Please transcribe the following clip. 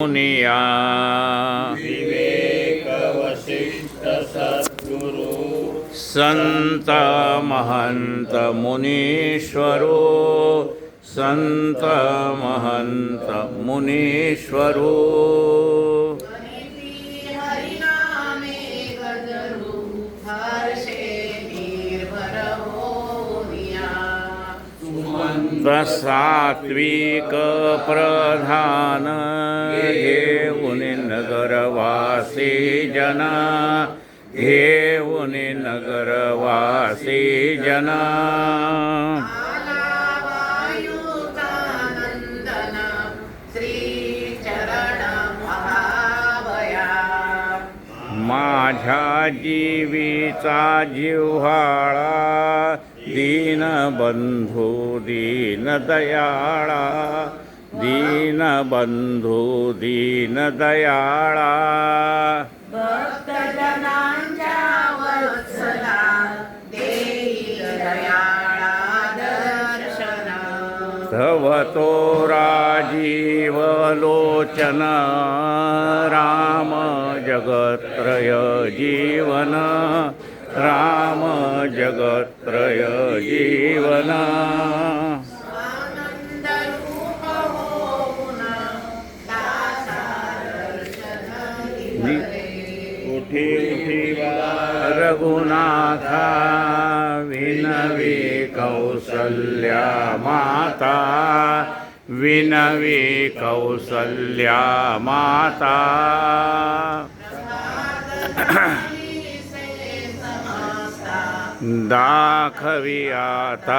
मुनिया विवेक वशिष्ठ सद्गुरु संत महंत मुनीश्वरो संत महंत मुनीश्वरो सात्विक प्रधान घेऊन नगरवासी जना घेऊन नगरवासी जना माझ्या जीवीचा जिव्हाळा दीनबंधू दीनदयाळा दीनबंधू दीनदयाळा भक्तजनांच्या वत्सला देई दयाळा दर्शन तव तो राजीव लोचन राम जगत्रय जीवन राम जगत्रय जीवन आनंद रूप होऊन दासा दर्शन दिवरे उठी उठी रघुनाथा विनवी कौसल्या माता विनवी कौसल्या माता दाखवी आता